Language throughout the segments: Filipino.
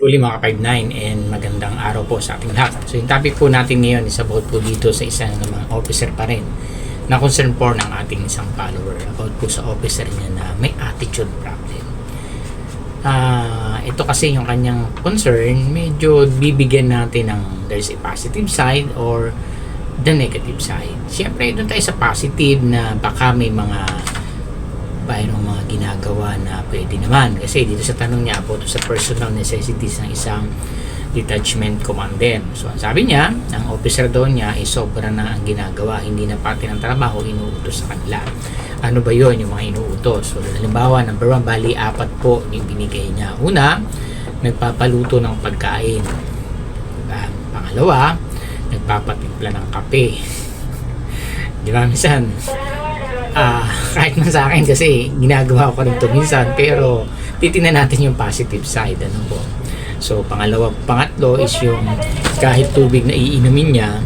uli mga 59 and magandang araw po sa ating lahat. So yung topic po natin ngayon is about po dito sa isang mga officer pa rin na concern po ng ating isang follower about po sa officer niya na may attitude problem. Ito kasi yung kanyang concern, medyo bibigyan natin ng there's a positive side or the negative side. Siyempre doon tayo sa positive na baka may mga mayroong mga ginagawa na pwede naman. Kasi dito sa tanong niya po sa personal necessities ng isang detachment commander. So, ang sabi niya, ang officer daw niya ay sobra na ang ginagawa. Hindi na pati ng trabaho, inuutos sa kanila. Ano ba yun, yung mga inuutos? So, halimbawa, number 1, bali, 4 po yung binigay niya. Una, nagpapaluto ng pagkain. Pangalawa, nagpapatimpla ng kape. Di ba, minsan, kahit man sa akin kasi ginagawa ko rin ito minsan, pero titingnan natin yung positive side, ano po. So pangatlo is yung kahit tubig na iinumin niya,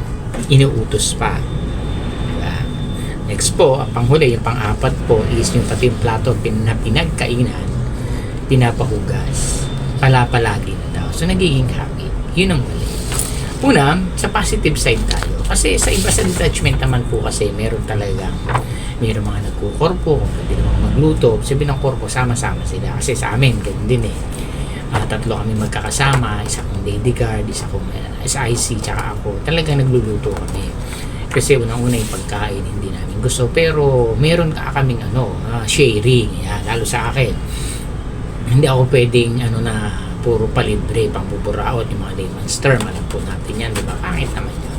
inuutos pa, diba? Next po, ang panghuli, yung pang-apat po is yung pati yung plato na pinagkainan, pinapahugas palagi na daw. So nagiging habit, yun ang mali. Una, sa positive side tayo. Kasi sa iba sa detachment naman po kasi meron mga nagkukorpo, kung pwede naman magluto. Sabi ng korpo, sama-sama sila. Kasi sa amin, ganun din eh. 3 kami magkakasama, isa kong lady guard, isa kong SIC, tsaka ako. Talagang nagluluto kami. Kasi unang-una yung pagkain, hindi namin gusto. Pero meron kaming sharing. Yan, lalo sa akin. Hindi ako pwedeng na puro palibre, pambuburaot, yung mga layman's term. Alam po natin yan, di ba? Pangit naman yun.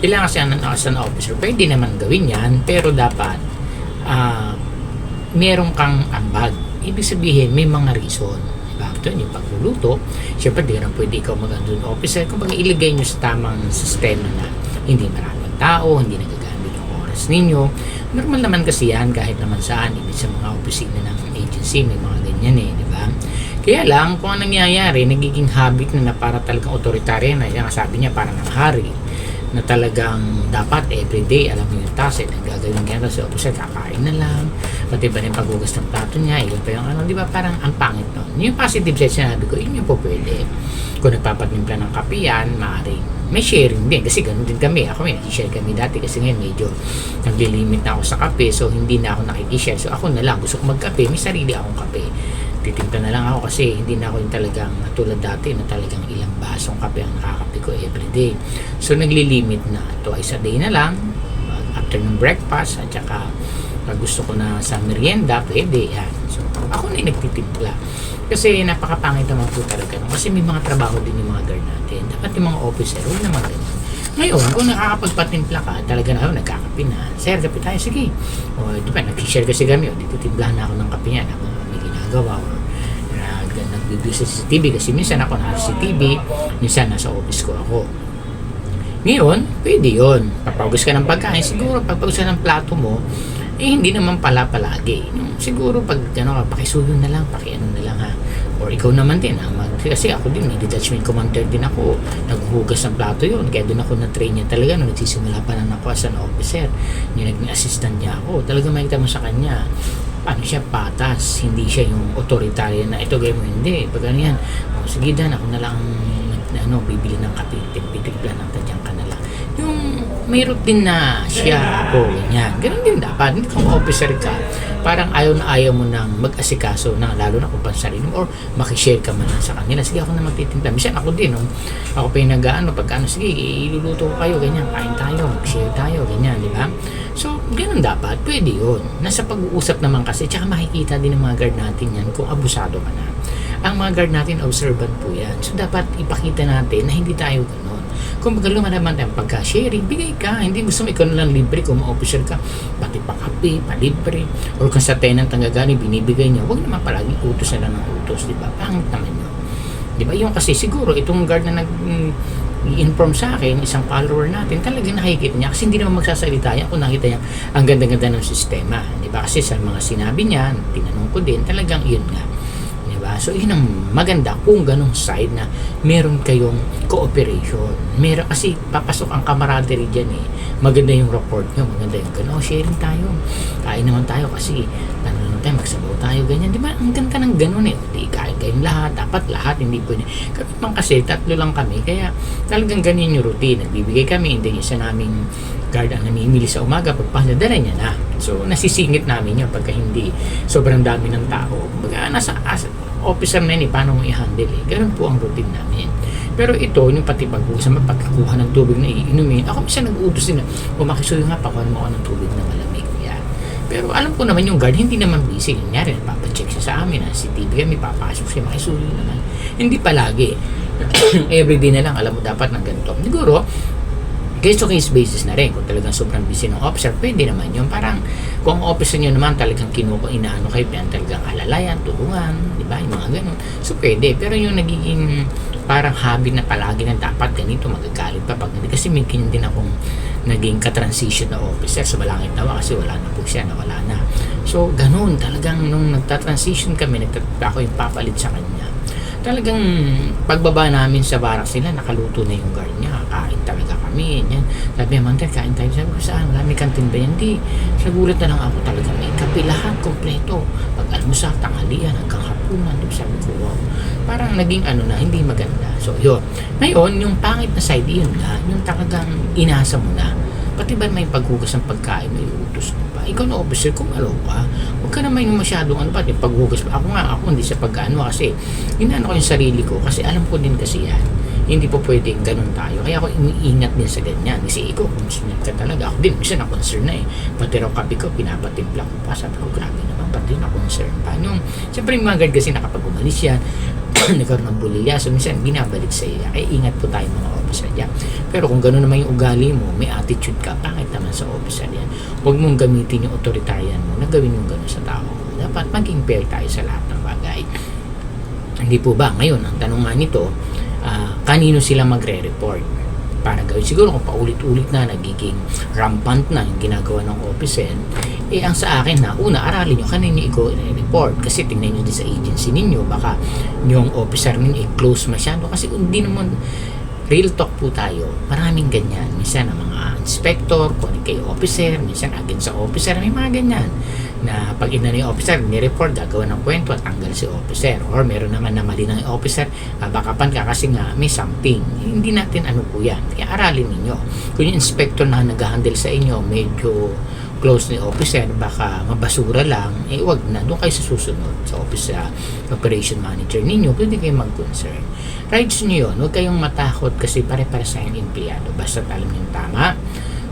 Kailangan kasi as an officer, pwede naman gawin yan, pero dapat meron kang ambag. Ibig sabihin, may mga reason. Diba? Ito yung pagluluto, syempre di rin pwede ikaw mag-andun officer. Kung baga ilagay nyo sa tamang sistema na hindi maraming tao, hindi nagagamit yung oras ninyo. Normal naman kasi yan kahit naman saan, ibig sa mga opisina ng agency, may mga ganyan eh, di ba? Kaya lang, kung ang nangyayari, nagiging habit na para talagang authoritarian na, yung sabi niya parang ng hari, na talagang dapat everyday alam mo yung task ang gagawin niya sa officer, kakain na lang, pati ba yung paghugas ng plato niya, yun pa yung di ba parang ang pangit nun. Yung positive side sinabi ko, yun yung po pwede. Kung nagpapatimpla ng kape yan, maaaring may sharing din, kasi ganun din kami. Ako may nakishare kami dati kasi ngayon medyo naglilimit na ako sa kape, so hindi na ako nakikishare. So ako na lang, gusto ko magkape, may sarili akong kape. Titimpla na lang ako kasi hindi na ako yung talagang tulad dati na talagang ilang basong kape ang nakakape ko everyday. So naglilimit na, twice a day na lang, after ng breakfast at saka pag gusto ko na sa merienda, pwede yan. So ako na yung nagtitimpla kasi napakapangit naman po talaga kasi may mga trabaho din yung mga guard natin. Dapat yung mga officer, huwag naman ganyan. Ngayon, kung nakakapagpatimpla ka, talaga na nagkakape na, sir, kape tayo, sige. O, di ba, nag-share kasi kami, dito timplahan na ako ng kape niya, may ginagawa, or nag-review sa CCTV, kasi minsan ako nasa CCTV, minsan nasa office ko ako. Ngayon, pwede yun. Papagus ka ng pagkain, siguro papagus ka ng plato mo, hindi naman pala palagi. Siguro pag pakisuyo na lang, pakiano na lang ha. Or ikaw naman din ha. Kasi ako din, may detachment commander din ako. Naghuhugas ng plato yun. Kaya doon ako na-train niya talaga. Nung nagsisimula pa lang ako as an officer. Yung naging assistant niya ako. Talaga makita mo sa kanya. Paano siya patas. Hindi siya yung authoritarian na ito gawin mo. Hindi. Pag ano yan, sige Dan, ako na lang bibili ng kape. Timpla ng tadyang ka na lang. Yung may routine na siya ako, ganyan. Ganun din dapat. Hindi kung officer ka, parang ayaw na ayaw mo nang mag-asikaso na lalo na kung pansarili mo or makishare ka man sa kanila. Sige, ako na magtitimpla. Minsan ako din, ako pa yung sige, iluluto ko kayo, ganyan. Kain tayo, mag-share tayo, ganyan, di ba? So, ganun dapat. Pwede yun. Nasa pag-uusap naman kasi, tsaka makikita din ng mga guard natin yan kung abusado ka na. Ang mga guard natin, observant po yan. So, dapat ipakita natin na hindi tayo ganun. Kung magaluman naman tayong pagka-sharing, bigay ka. Hindi gusto mo ikaw na lang libre kung ma-officer ka. Pati pa kape, palibre. Or kung sa tenant ang gagaling, binibigay niya. Huwag naman palagi utos na lang ng utos. Diba? Pangit naman yun. Diba? Yung kasi siguro, itong guard na i-inform sa akin, isang follower natin, talagang nakikita niya. Kasi hindi naman magsasalita yan kung nakita niya ang ganda-ganda ng sistema. Diba? Kasi sa mga sinabi niya, tinanong ko din, talagang yun nga. So, yun ang maganda kung ganong side na meron kayong cooperation. Meron, kasi papasok ang camaraderie dyan eh. Maganda yung report nyo, maganda yung gano'n. Sharing tayo. Kain naman tayo kasi tayo, magsabaw tayo, ganyan. Di ba? Ang ganda ng ganun eh. Di kain kayong lahat. Dapat lahat, hindi pwede. Kami man kasi, 3 lang kami. Kaya talagang ganyan yung routine. Nagbibigay kami, hindi isa naming guard ang namimili sa umaga. Pagpasok, dala niya na. So, nasisingit namin yun pagka hindi sobrang dami ng tao. Baga, nasa officer na yun paano mo i-handle eh. Ganun po ang routine namin. Pero ito, yung pati pagbukas sa pagkukuha ng tubig na iinumin, ako minsan nag-uutos din na, makisuyo nga, pakuha mo ako ng tubig na malamig. Yan. Pero alam ko naman yung guard, hindi naman busy. Kunyari, papacheck siya sa amin, si TV kami, papasok siya, makisuyo naman. Hindi palagi. Everyday na lang, alam mo dapat ng ganito. Siguro, case-to-case basis na rin. Kung talagang sobrang busy ng officer, pwede naman yun. Parang, kung ang officer nyo naman talagang inaano kayo, talagang alalayan, tulungan, di ba? Yung mga ganun. So, pwede. Pero yung nagiging parang habit na palagi na dapat ganito, magagalit pa pag hindi. Kasi may ganyan din akong naging ka-transition na officer sa Balangit Nawa kasi wala na po siya, nawala na. So, ganun. Talagang nung nagta-transition kami, ako yung papalit sa kanya. Talagang pagbaba namin sa barracks nila, nakaluto na yung guard niya. Kain talaga kami. Yan. Sabi niya, Mantel, kain tayo. Sabi ko, saan? Marami kantin ba yan? Di. Nagulat na lang ako talaga. May kape lahat, kompleto. Pag-almusal, tanghalian, hanggang hapunan. Sabi ko, wow. Parang naging na, hindi maganda. So, yun. Ngayon, yung pangit na side, yun nga. Yung talagang inasa mo na. Pati ba may paghugas ng pagkain, may utos mo pa? Ikaw na officer, kung alaw ka, huwag ka naman yung masyadong pati paghugas pa. Ako hindi sa pag-ano kasi inaano ko yung sarili ko kasi alam ko din kasi yan. Hindi po pwedeng ganun tayo. Kaya ako iniingat din sa ganyan. Kasi ikaw, concerned ka talaga. Ako din, kasi na-concern na eh. Pati raw kape ko, pinapatimpla ko pa. Sabi ko, grabe naman, pati na-concern pa. Siyempre yung mga guard kasi nakapag umalis yan, nagkaroon ng bulilya. So, minsan, binabalik sa iya. Kaya ingat po tayo mga officer dyan. Pero kung gano'n naman yung ugali mo, may attitude ka, bakit naman sa officer yan? Huwag mong gamitin yung authoritarian mo na gawin yung gano'n sa tao. Dapat maging fair tayo sa lahat ng bagay. Hindi po ba? Ngayon, ang tanong nga nito, kanino sila magre-report? Para gawin. Siguro kung paulit-ulit na, nagiging rampant na yung ginagawa ng officer, ang sa akin na, una, aralin nyo, kanino i-report. Kasi tingnan nyo din sa agency ninyo, baka yung officer ninyo close masyado. Kasi hindi naman, real talk po tayo, maraming ganyan. Minsan ang mga inspector, kung kayo officer, minsan agent sa officer, may mga ganyan. Na pag ina yung officer, ni-report, gagawa ng kwento at tanggal si officer. Or meron naman na mali ng officer, bakapan ka kasi nga may something. Hindi natin po yan. Kaya aralin ninyo. Kung yung inspector na nag-handle sa inyo, medyo close ni officer, baka mabasura lang, wag na. Doon kayo sa susunod sa office operation manager ninyo, pwede kayo mag-concern. Rights nyo yun. Huwag kayong matakot kasi pare-para sa yung empleyado. Basta alam nyo tama,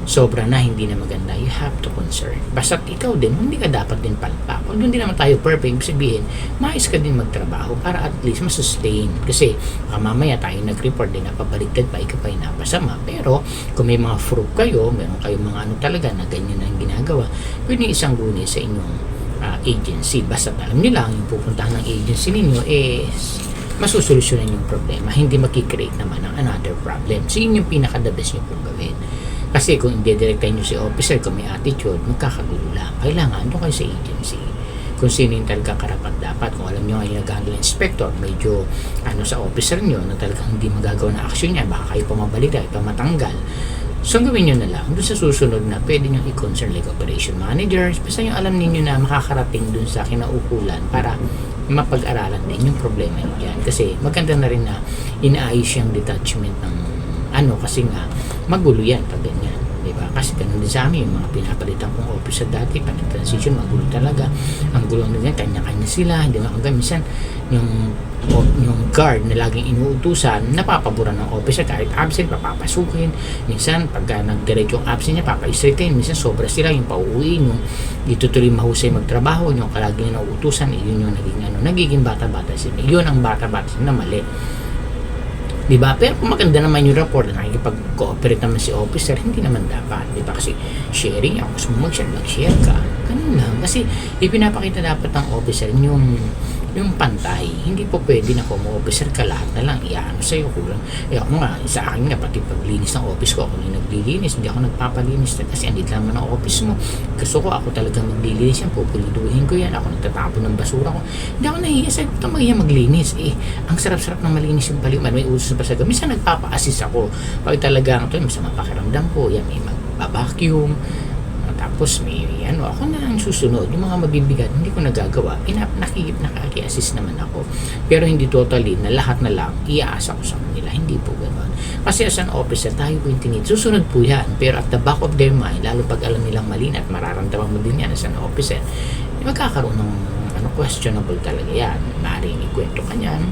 sobra na, hindi na maganda, you have to concern. Basta ikaw din, hindi ka dapat din palpak. Kung hindi naman tayo perfect, sabihin, maayos ka din magtrabaho para at least masustain. Kasi mamaya tayo nag-report din, napabaliktad pa, ikaw pa yung napasama. Pero kung may mga proof kayo, meron kayong mga talaga na ganyan na yung ginagawa, pwede isang guni sa inyong agency. Basta alam nyo lang, yung pupuntahan ng agency ninyo masusolusyonan yung problema. Hindi makikreate naman ng another problem. So yun yung pinaka-the best nyo pong gawin. Kasi kung hindi direktahin nyo si officer, kung may attitude, magkakagulo lang. Kailangan doon kayo sa agency. Kung sino yung talagang karapat dapat. Kung alam nyo ngayon nag-handle inspector, medyo sa officer nyo na talagang hindi magagawa na action niya, baka kayo pamabalita, pamatanggal. So gawin nyo na lang. Doon sa susunod na pwede nyo i-concern like operation managers. Basta yung alam ninyo na makakarating doon sa kinaukulan para mapag-aralan din yung problema nyo dyan. Kasi maganda na rin na inaayos yung detachment ng kasi nga magulo yan pag ganyan, diba? Kasi ganun din sa amin yung mga pinapalitan kong officer dati pag transition, magulo talaga. Ang gulo nila, kanya-kanya sila, hindi ba? Hanggang minsan yung guard na laging inuutusan, napapaboran ng officer kahit absent, papapasukin. Minsan pag nag-direct yung absent niya, papa-straighten. Minsan sobra sila yung pauuwiin, yung dito tuloy mahusay magtrabaho, yung kalaging na uutusan, yun yung nagiging bata-bata sila. Yun ang bata-bata sila na mali. Diba? Pero kung maganda naman yung report na nakikipag-cooperate naman si officer, hindi naman dapat. Diba? Kasi sharing, ako gusto mo mag-share ka. Ganun lang. Kasi ipinapakita dapat ng officer yung pantay. Hindi po pwede na kung officer ka lahat na lang iyaano sa'yo. Kulang. Ako nga, sa akin nga, pati paglinis ng office ko, ako na naglilinis. Hindi ako nagpapalinis kasi andit lang naman ang office mo. Gusto ko, ako talagang maglilinis yan. Pupuliduhin ko yan. Ako nagtatapon ng basura ko. Hindi ako nahiya. Sabi ko, mahiya maglinis. Ang sarap-sarap ng malinis yung baliw. May usos pa sa gabi. Minsan nagpapa-assist ako. Pag talagang, masama pakiramdam ko, yan, may mag-vacuum. Tapos Tapos ako na ang susunod, yung mga mabibigat, hindi ko nagagawa, nakaki-assist naman ako. Pero hindi totally na lahat na lang, iaasa ko sa kanila, hindi po gano'n. Kasi as an officer, tayo po yung tinid, susunod po yan. Pero at the back of their mind, lalo pag alam nilang mali at mararamdaman mo din yan as an officer, magkakaroon ng questionable talaga yan. Maaaring ikwento ka niyan,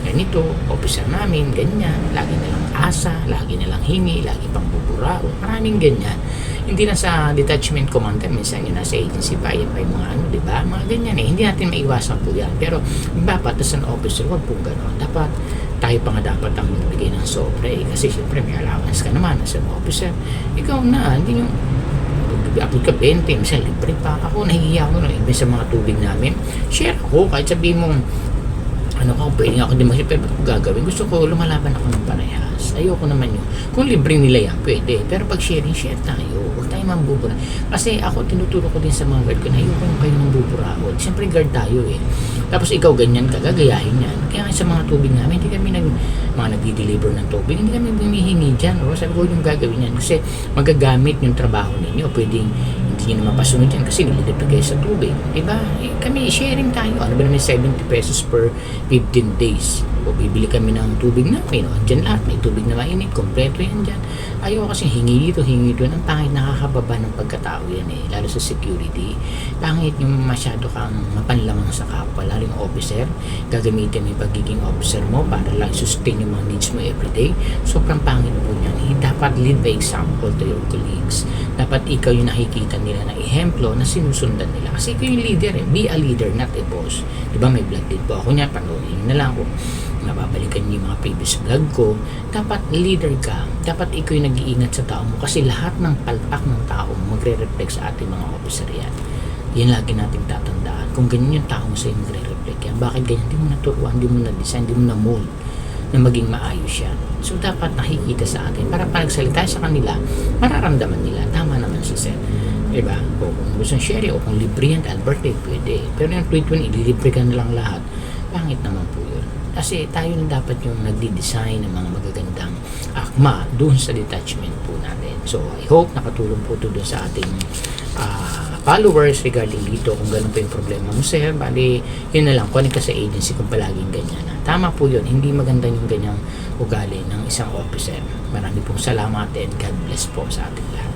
ganito, officer namin, ganyan, lagi nilang asa, lagi nilang hingi, lagi pang buburao, maraming ganyan. Hindi na sa detachment commander, minsan yun nasa agency pa, yan pa yung mga di ba? Mga ganyan eh, hindi natin maiwasan po yan. Pero dapat as an officer, wag po gano'n. Dapat tayo pa nga dapat ang magbigay ng sobre kasi siyempre may allowance ka naman as an officer. Ikaw na, hindi yung abot ka 20, minsan libre pa. Ako, nahihiya ko na sa mga tubig namin. Share ako, kahit sabihin mong pwede ako din pero ba't ko gagawin? Gusto ko, lumalaban ako ng parehas. Ayoko naman yun. Kung libre nila yan, pwede. Pero pag sharing, share tayo. Huwag tayo mambubura. Kasi ako, tinuturo ko din sa mga guard ko na ayoko yung kayo ng buburaot. Siyempre, guard tayo eh. Tapos ikaw ganyan ka, gagayahin yan. Kaya sa mga tubig namin, hindi kami mga nagdi-deliver ng tubig, hindi kami humihingi dyan. Sabi ko, yung gagawin yan. Kasi magagamit yung trabaho ninyo. Pwedeng hindi nyo naman pasunod yan kasi nililipid kayo sa tubig. Diba? Kami, sharing tayo. Ano ba naman 70 pesos per 15 days. O bibili kami ng tubig namin. Diyan lahat, may tubig na mainit. Kompleto yan dyan. Ayaw kasi hingi dito, hingi doon. Ang pangit, nakakababa ng pagkatao yan eh. Lalo sa security. Pangit yung masyado kang mapanlamang sa kapwa. Lalo yung officer. Gagamitin mo yung pagiging officer mo para lang sustain yung mga needs mo everyday. Sobrang pangit po yan. Dapat lead by example to your colleagues. Dapat ikaw yung nakikita nila na ehemplo na sinusundan nila. Kasi ikaw yung leader eh. Be a leader, not a boss. Diba may vlog din po ako niya. Panoorin na lang kung nababalikan niyo yung mga previous vlog ko. Dapat leader ka. Dapat ikaw yung nag-iingat sa tao mo. Kasi lahat ng palpak ng tao mo magre-reflect sa ating mga officer yan. Yan lagi natin tatandaan. Kung ganyan yung tao mo sa'yo magre-reflect yan. Bakit ganyan? Hindi mo naturuan, hindi mo na-design, hindi mo na-mold na maging maayos yan. So dapat nakikita sa atin para pag nagsalita sa kanila, mararamdaman nila. Tama naman si Sir. Diba? O kung gusto share o kung libre yan, Albert, pwede. Pero yung tweet mo, ililibre ka na lang lahat. Pangit naman po yun. Kasi tayo na dapat yung nagdi-design ng mga magagandang akma doon sa detachment po natin. So, I hope nakatulong po ito doon sa ating followers regarding dito kung ganun po yung problema mo, sir. Bali, yun na lang, kunin ka sa agency kung palaging ganyan. Tama po yun, hindi maganda yung ganyang ugali ng isang officer. Marami pong salamat and God bless po sa ating lahat.